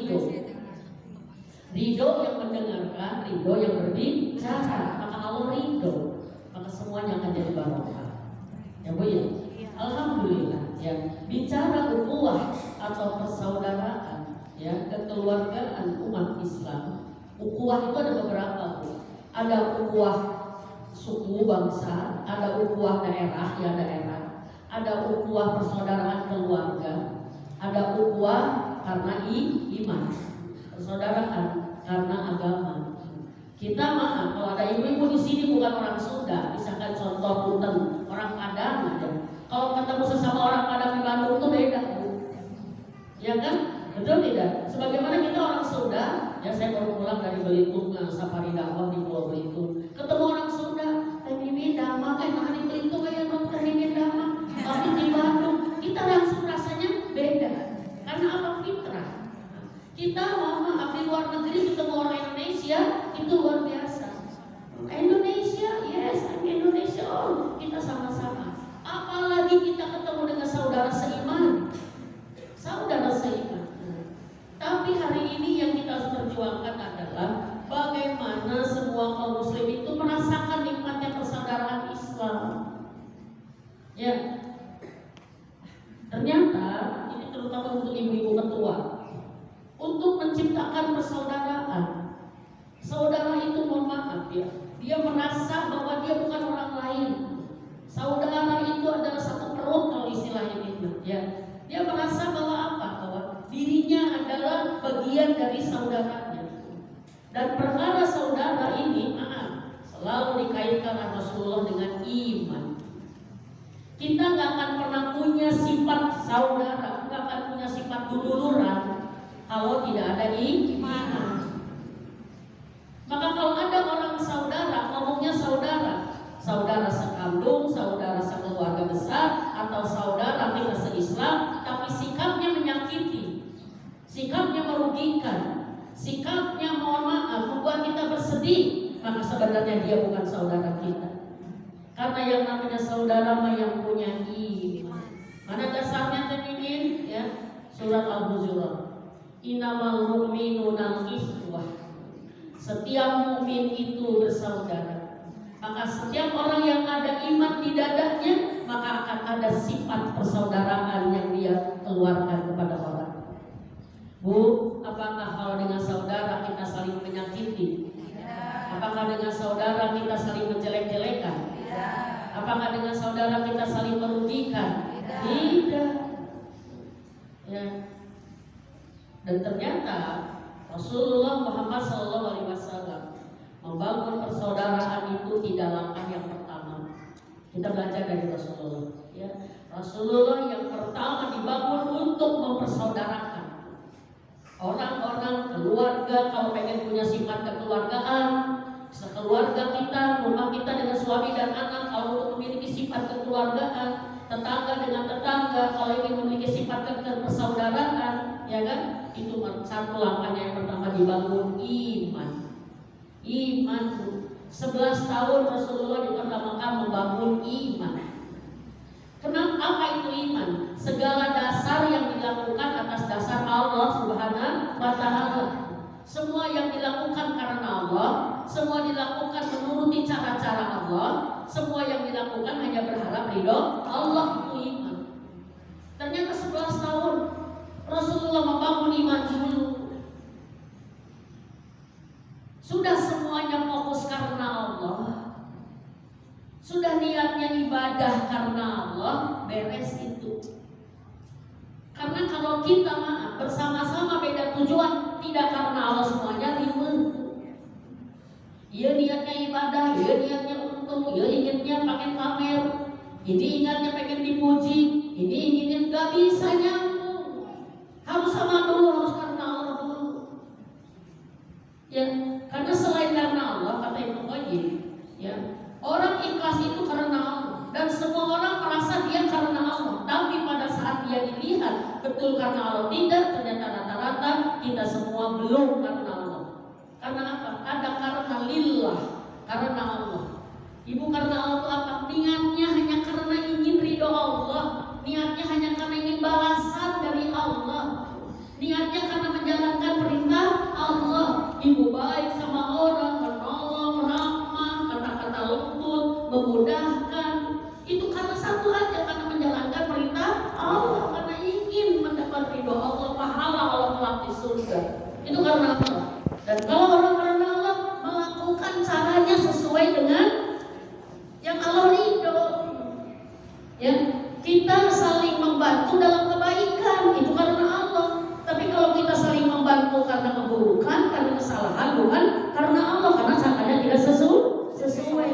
ridho. Ridho yang mendengarkan, ridho yang berbicara. Maka Allah ridho, maka semuanya akan jadi barokah. Ya Bu ya. Alhamdulillah ya. Bicara ukhuwah atau persaudaraan ya, kekeluargaan umat Islam. Ukhuwah itu ada beberapa Bu. Ada ukhuwah suku bangsa, ada ukhuwah daerah ya daerah, ada ukhuwah persaudaraan keluarga, ada ukhuwah karena iman, persaudaraan karena agama. Kita maaf kalau ada ibu-ibu di sini bukan orang Sunda, misalkan contoh Punten, orang Padang aja. Kalau ketemu sesama orang Padang di Bandung itu beda Bu, ya kan? Betul tidak? Sebagaimana kita orang Sunda, ya saya baru pulang dari Belitung, safari dakwah di Pulau Belitung, ketemu orang Sunda, Mimin Dama, nah di Belitung kayak dokter Mimin Dama, tapi di Bandung kita langsung rasanya beda. Karena apa? Fitrah. Kita maaf di luar negeri ketemu orang Indonesia itu luar biasa. Indonesia, yes, Indonesia, oh kita sama-sama. Apalagi kita ketemu dengan saudara seiman, saudara seiman. Tapi hari ini yang kita harus perjuangkan adalah bagaimana semua kaum muslim itu merasakan nikmatnya persaudaraan Islam. Ya, ternyata ini terutama untuk ibu-ibu ketua, untuk menciptakan persaudaraan. Saudara itu mohon maaf ya, dia merasa bahwa dia bukan orang lain. Saudara itu adalah satu perut kalau istilah ini ya. Dia merasa bahwa apa? Bahwa dirinya adalah bagian dari saudaranya. Dan perkara saudara ini selalu dikaitkan Rasulullah dengan iman. Kita nggak akan pernah punya sifat saudara, nggak akan punya sifat dululuran kalau tidak ada iman. Maka kalau ada orang saudara, ngomongnya saudara, saudara sekandung, saudara sekeluarga besar, atau saudara kita se-Islam, tapi sikapnya menyakiti, sikapnya merugikan, sikapnya mohon maaf membuat kita bersedih, maka sebenarnya dia bukan saudara kita. Karena yang namanya saudara mah yang punya iman. Mana dasarnya teman-teman ya? Surat Al-Hujurat. Innamal mu'minuna ikhwah. Setiap mukmin itu bersaudara. Maka setiap orang yang ada iman di dadanya, maka akan ada sifat persaudaraan yang dia keluarkan kepada orang. Bu, apakah kalau dengan saudara kita saling menyakiti? Apakah dengan saudara kita saling menjelek-jelekan? Apakah dengan saudara kita saling merugikan? Tidak. Ya. Dan ternyata Rasulullah Muhammad SAW membangun persaudaraan itu tidak langkah yang pertama. Kita belajar dari Rasulullah. Ya. Rasulullah yang pertama dibangun untuk mempersaudarakan orang-orang keluarga. Kalau pengen punya sifat kekeluargaan, sekeluarga kita, rumah kita dengan suami dan anak, kalau untuk memiliki sifat kekeluargaan, tetangga dengan tetangga, kalau ingin memiliki sifat persaudaraan, ya kan? Itu satu langkahnya yang pertama dibangun iman. Iman. 11 tahun Rasulullah diperintahkan membangun iman. Kenapa? Apa itu iman? Segala dasar yang dilakukan atas dasar Allah Subhanahu wa Ta'ala. Semua yang dilakukan karena Allah, semua dilakukan menuruti cara-cara Allah, semua yang dilakukan hanya berharap ridho Allah, itu iman. Ternyata 11 tahun Rasulullah membangun iman dulu. Sudah semuanya fokus karena Allah, sudah niatnya ibadah karena Allah, beres itu. Karena kalau kita bersama-sama beda tujuan, tidak karena Allah semuanya ribet. Ia niatnya ibadah, ia niatnya untung, ia inginnya pengen pamer, ini ingatnya pengen dipuji, ini inginnya nggak bisa nyambung. Harus sama dulu, harus karena Allah dulu. Ya, karena selain karena Allah, kata Ibnu Qayyim, ya, orang ikhlas itu karena Allah, dan semua orang merasa dia karena Allah. Tapi pada saat dia dilihat betul karena Allah, tidak, ternyata rata-rata kita semua belum karena Allah. Karena apa? Ada karena lillah, karena Allah. Ibu karena Allah itu apa? Niatnya hanya karena ingin ridho Allah, niatnya hanya karena ingin balasan dari Allah, niatnya karena menjalankan surga. Itu karena Allah. Dan kalau orang karena Allah melakukan caranya sesuai dengan yang Allah ridho, ya, kita saling membantu dalam kebaikan itu karena Allah. Tapi kalau kita saling membantu karena keburukan, karena kesalahan, bukan karena Allah, karena caranya tidak sesuai.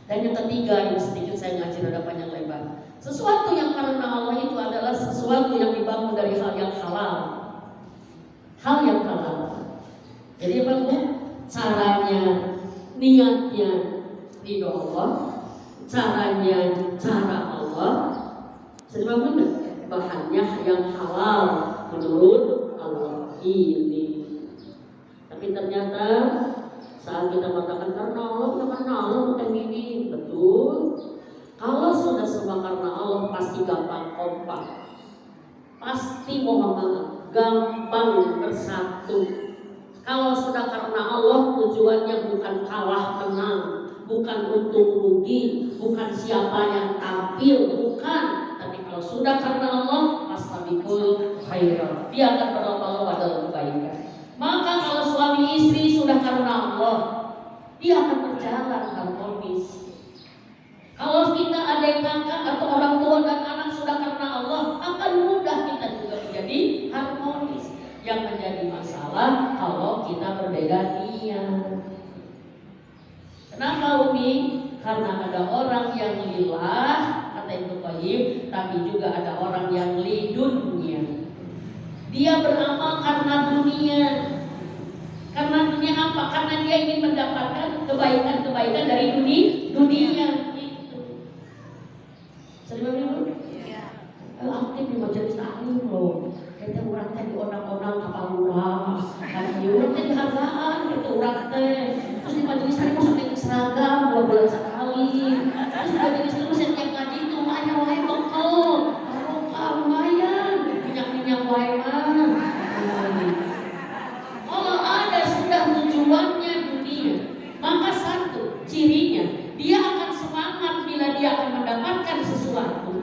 Dan yang ketiga, ini sedikit saya ngaji rada panjang lebar. Sesuatu yang karena Allah itu adalah sesuatu yang dibangun dari hal yang halal. Hal yang halal. Jadi apa Bu? Caranya, niatnya ridho Allah, caranya cara Allah, sebab bahannya yang halal menurut Allah ini. Tapi ternyata saat kita mengatakan karena Allah bukan ini, betul. Kalau sudah semua karena Allah pasti gampang kompak, pasti mohon maaf, gampang bersatu. Kalau sudah karena Allah tujuannya bukan kalah menang, bukan untung rugi, bukan siapa yang tampil, bukan. Tapi kalau sudah karena Allah, fastabiqul khairat, dia akan berlomba-lomba dalam kebaikan. Maka kalau suami istri sudah karena Allah, dia akan berjalan harmonis. Kalau kita adik kakak atau orang tua dan anak sudah karena Allah, akan mudah kita juga menjadi harmonis. Yang menjadi masalah kalau kita berbeda niat. Kenapa Umi? Karena ada orang yang lillah, kata Ibnu Qayyim, tapi juga ada orang yang lidunya. Dia beramal karena dunia. Karena dunia apa? Karena dia ingin mendapatkan kebaikan-kebaikan dari dunia. Sering Ibu? Iya. Aktif di majelis taklim loh. Kita urang teh diondang-ondang kapal murah, kan urang teh dihargaan, kita urang teh. Terus di majelis taklim sampai seragam 2 bulan sekali. Terus di majelis taklim setiap ngaji itu makanya wae bekal, barokah lumayan, minyak-minyak wae mah. Kalau ada sudah tujuannya dunia, maka satu cirinya dia akan semangat bila dia akan mendapatkan sesuatu.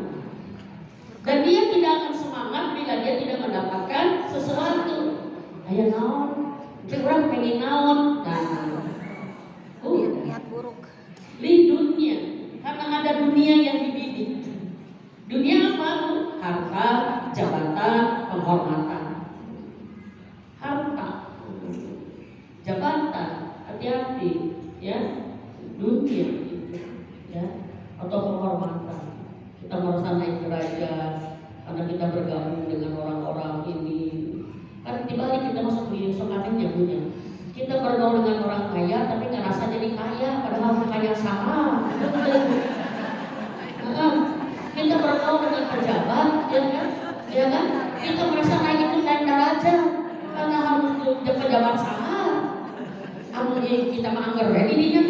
Dan dia tidak akan semangat bila dia tidak mendapatkan sesuatu. Aya naon? Cek urang pengen naon? Niat buruk. Di dunia, karena ada dunia yang dibidik. Dunia apa? Harta, jabatan, penghormatan. Harta, jabatan, hati-hati, ya. Dunia itu, ya. Atau penghormatan. Kita merasa naik derajat karena kita bergabung dengan orang-orang ini. Kan tiba-tiba kita masuk di sokatnya punya. Kita bergaul dengan orang kaya tapi nggak rasa jadi kaya, padahal kaya sama. Kita bergaul dengan pejabat, ya kan? Kita merasa naik itu naik derajat karena harus pejabat sama. Kita menganggar ini dia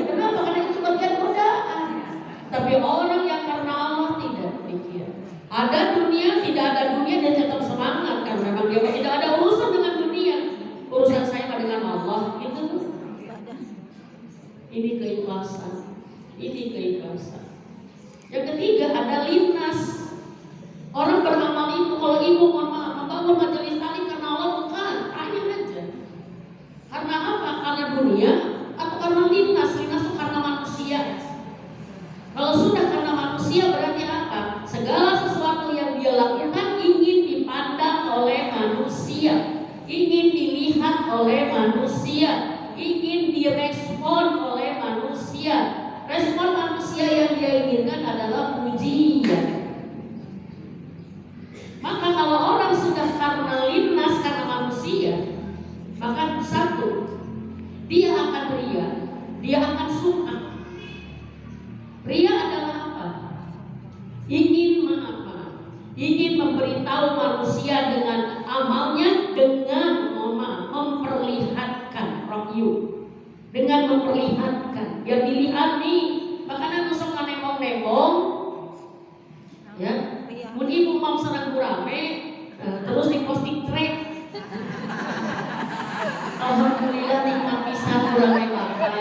kenapa? Karena itu bagian godaan. Tapi orang yang karena Allah tidak demikian. Ada dunia, tidak ada dunia, dia tetap semangat karena memang dia tidak ada urusan dengan dunia. Urusan saya dengan Allah itu. Ini keikhlasan. Yang ketiga ada linnas. Orang beramal itu kalau ibu mohon maaf membangun majelis taklim karena Allah bukan, tanya aja. Karena apa? Karena dunia atau karena linnas? Linnas itu karena manusia. Kalau sudah karena manusia berarti apa? Segala sesuatu yang dia lakukan ingin dipandang oleh manusia, ingin dilihat oleh manusia, ingin direspon oleh manusia. Respon manusia yang dia inginkan adalah pujian. Maka kalau orang sudah karena linnas, karena manusia, maka satu, dia akan ria, dia akan sum'ah. Ria adalah apa? Ingin ingin memberitahu manusia dengan amalnya, dengan memperlihatkan rokyu, dengan memperlihatkan. Yang dilihat nih, makanya nusuk nembong-nembong, ya. Mun ibu mau serang gurame, terus di posting track. Alhamdulillah nikmat bisa gurame bakar.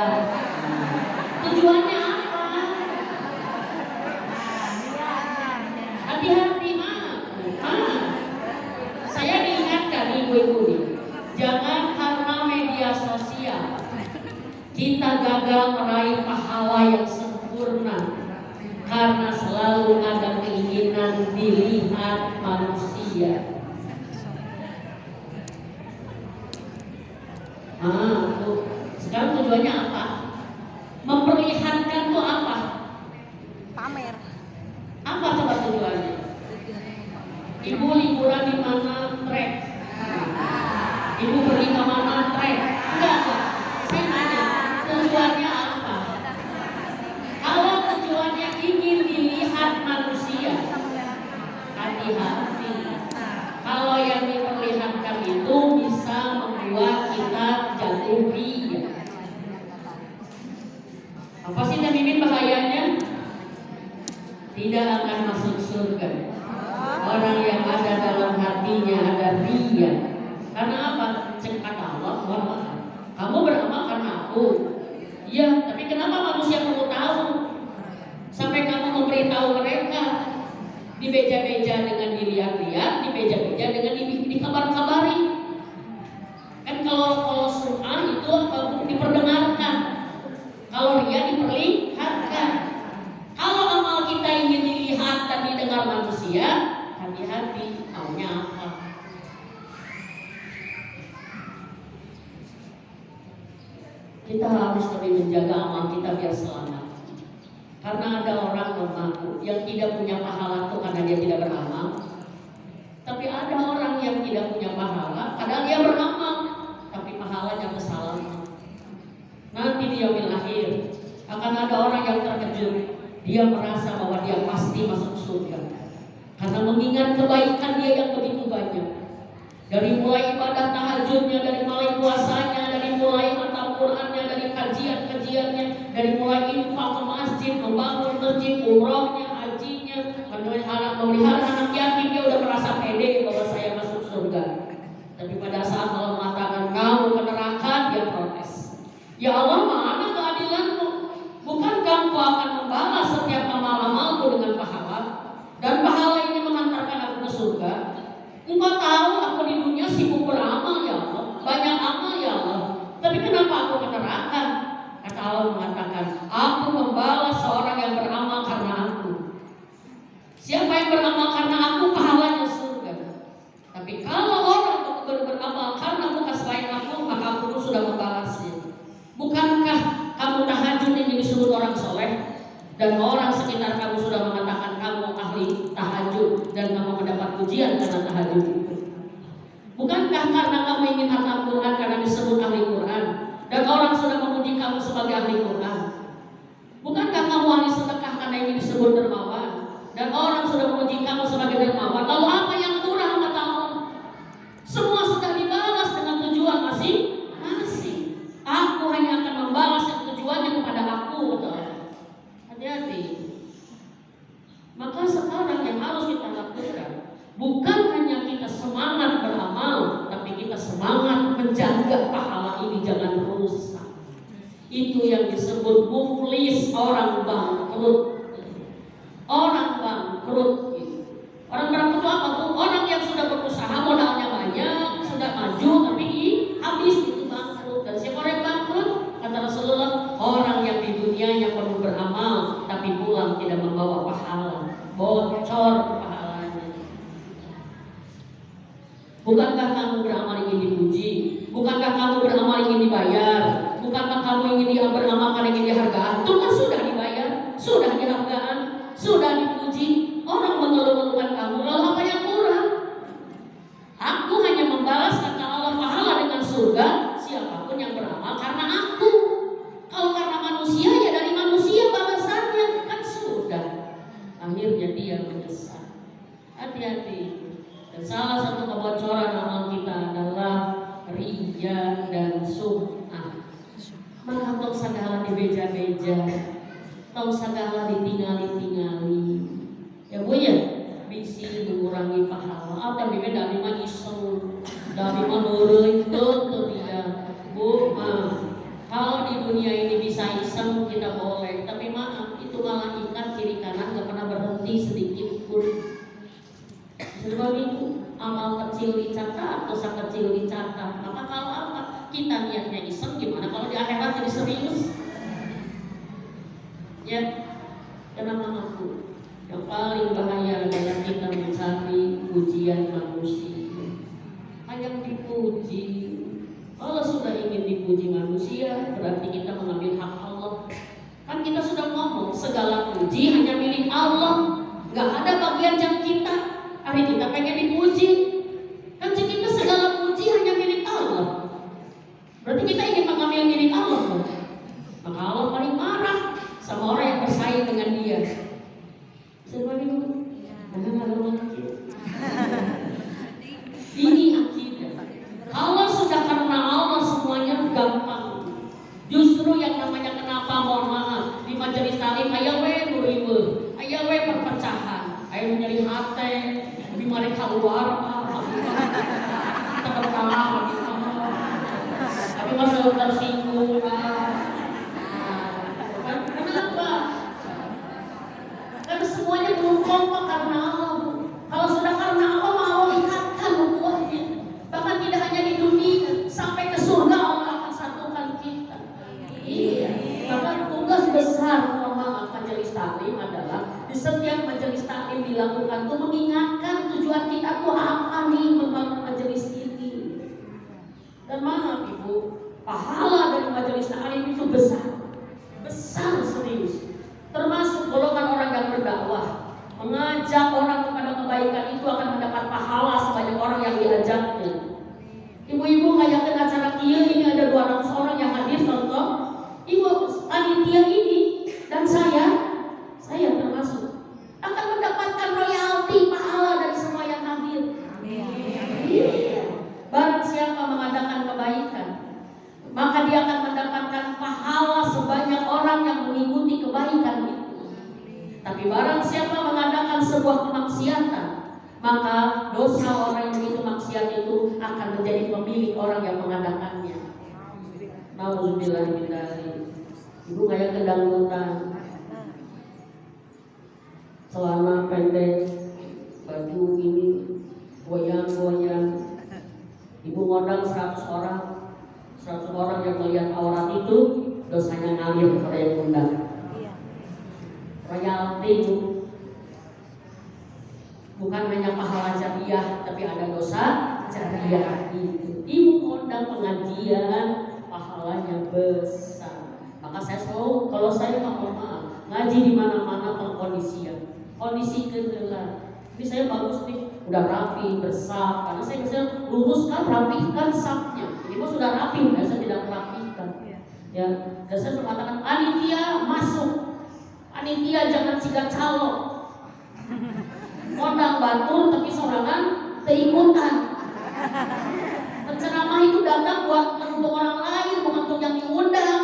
Tujuannya hati-hati mah. Saya ibu-ibu nih, jangan karena media sosial kita gagal meraih pahala yang sempurna karena selalu ada keinginan dilihat manusia. Tuh. Sekarang tujuannya apa? Memperlihatkan tuh apa? Pamer. Apa coba tujuannya? Ibu liburan di mana? Trek. Ibu pergi ke mana? Trek. Enggak. Saya nanya, tujuannya apa? Kalau tujuannya ingin dilihat manusia, hati-hati. Kalau yang diperlihatkan itu bisa membuat kita jatuh ria. Apa sih yang bikin bahayanya? Tidak akan masuk surga orang yang ada dalam hatinya ada ria. Karena apa? Cek kata Allah, kamu beramal karena aku. Iya, tapi kenapa manusia perlu tahu? Sampai kamu memberitahu mereka, dibeja-beja dengan dilihat-lihat, dibeja-beja dengan dikabar-kabari. Kan kalau surah itu apa? Diperdengarkan. Kalau ria diperlihatkan. Kalau amal kita ingin dilihat dan didengar manusia, hati-hati, maunya apa? Kita harus lebih menjaga amal kita biar selamat. Karena ada orang mengaku yang tidak punya pahala itu karena dia tidak beramal. Tapi ada orang yang tidak punya pahala, padahal dia beramal, tapi pahalanya kesalahan. Nanti di yaumil akhir akan ada orang yang terkejut. Dia merasa bahwa dia pasti masuk surga karena mengingat kebaikan dia yang begitu banyak. Dari mulai ibadah tahajudnya, dari mulai puasanya, dari mulai hatam Qur'annya, dari kajian-kajiannya, dari mulai infak ke masjid, membangun masjid, umrohnya, hajinya, memelihara anak yatim, dia udah merasa pede bahwa saya masuk surga. Tapi pada saat Allah mengatakan kamu ke neraka, dia protes. Ya Allah, mana keadilanmu? Bukankah engkau akan membalas setiap amal-amalku dengan pahala? Dan pahala ini mengantarkan aku ke surga. Engkau tahu aku di dunia sibuk beramal ya Allah, banyak amal ya Allah. Tapi kenapa aku ke neraka? Kata Allah mengatakan, aku membalas seorang yang beramal karena aku. Siapa yang beramal karena aku, pahalanya surga. Tapi kalau orang beramal karena bukan selain aku, maka aku pun sudah membalasnya. Bukankah kamu tahajud ini disebut orang soleh? Dan orang sekitar kamu sudah mengatakan kamu ahli tahajud dan kamu mendapat pujian karena tahajud itu. Bukankah karena kamu ingin hatam Quran karena disebut ahli Quran dan orang sudah memuji kamu sebagai ahli Quran? Bukankah kamu ahli sedekah karena ingin disebut dermawan dan orang sudah memuji kamu sebagai dermawan? Lalu apa yang kurang kata Allah? Semua sudah dibalas dengan tujuan masing-masing. Aku hanya akan membalas yang tujuannya kepada aku. Hati-hati. Maka sekarang yang harus kita lakukan bukan hanya kita semangat beramal, tapi kita semangat menjaga pahala ini jangan rusak. Itu yang disebut muflis, orang bangkrut. Orang bangkrut. Orang bangkrut itu apa tuh? Orang yang sudah berusaha modalnya banyak, sudah maju tapi habis itu bangkrut. Dan siapa orang bangkrut? Kata Rasulullah, orang yang di dunianya penuh beramal tapi pulang tidak membawa pahala, bocor pahalanya. Bukankah kamu beramal ingin dipuji? Bukankah kamu beramal ingin dibayar? Bukankah kamu ingin beramal karena ingin dihargaan? Itu kan sudah dibayar, sudah dihargaan, sudah dipuji. Orang mengeluh-ngeluhkan kamu, lalu apa yang kurang? Aku hanya membalas kata Allah pahala dengan surga siapapun yang beramal karena aku. Kalau karena manusia ya dari manusia balasannya, kan sudah. Akhirnya dia menyesal. Hati-hati. Dan salah satu kebocoran amal kita adalah riya dan sum'ah. Maka tong sagala dibeja-beja, tong sagala ditinggali-tingali. Ya Bu ya, bisi mengurangi pahala. Atau beda lima iseng, dari menurun tuh dia. Bu, kalau di dunia ini bisa iseng kita boleh, tapi maaf itu malaikat kiri kanan gak pernah berhenti sedikit pun. Sebab itu amal kecil dicatat, dosa kecil dicatat. Maka kalau apa? Kita niatnya iseng, gimana kalau di akhirat jadi serius? Ya, kenapa aku? Yang paling bahaya adalah kita mencari pujian manusia. Hanya dipuji. Kalau sudah ingin dipuji manusia, berarti kita mengambil hak Allah. Kan kita sudah ngomong, segala puji hanya milik Allah. Gak ada bagian yang kita. Hari kita pengen dipuji. Kan kita segala puji hanya milik Allah. Berarti kita ingin mengambil milik Allah. Maka Allah paling marah sama orang yang bersaing dengan dia. Sebab itu, ini akidah. Allah sudah karena Allah semuanya gampang. Justru yang namanya kenapa mohon maaf di majelis taklim aya we nuriwe, aya we perpecahan, aya nyari hati, di mereka luar, tertawa, tapi masih tersinggung. Kenapa? Karena semuanya belum kompak karena Allah. Kalau sudah karena Allah, Allah ikatkan hubungannya. Bahkan tidak hanya di dunia, sampai ke surga Allah akan satukan kita. Iya. Bahkan tugas besar majelis taklim adalah di setiap majelis taklim dilakukan tuh mengingatkan tujuan kita tuh apa nih membangun majelis ini. Dan maaf Ibu, pahala dari majelis taklim itu besar serius. Termasuk golongan orang yang berdakwah, mengajak orang kepada kebaikan itu akan mendapat pahala sebanyak orang yang diajaknya. Ibu-ibu kayak acara ini ada 200 orang yang hadir contoh. Ibu panitia ini dan saya termasuk akan mendapatkan royalti pahala dari semua yang hadir. Barang siapa mengadakan kebaikan, maka dia akan mendapatkan pahala sebanyak orang yang mengikuti kebaikan itu. Tapi barang siapa mengadakan sebuah kemaksiatan, maka dosa orang yang itu maksiat itu akan menjadi pemilik orang yang mengadakannya. Nauzubillah min dzalik. Ibu kayak kedangdutan, celana pendek, baju ini goyang-goyang. Ibu ngundang 100 orang yang melihat aurat itu, dosanya ngalir kepada yang undang. Royalti itu bukan hanya pahala jariah, tapi ada dosa jariah itu. Ibu ngundang pengajian, pahalanya besar. Maka saya selalu, kalau saya mohon maaf, ngaji di mana-mana pengkondisian, kondisikan lah. Ini saya bagus nih, udah rapi, bersaf. Karena saya bisa luruskan, rapihkan sapnya. Ini mah sudah rapi, saya tidak merapikan. Ya, dan saya mengatakan panitia masuk, panitia jangan siga calo. Mondang batur tapi sorangan keikutan. Penceramah itu datang buat untuk orang lain, bukan untuk yang diundang.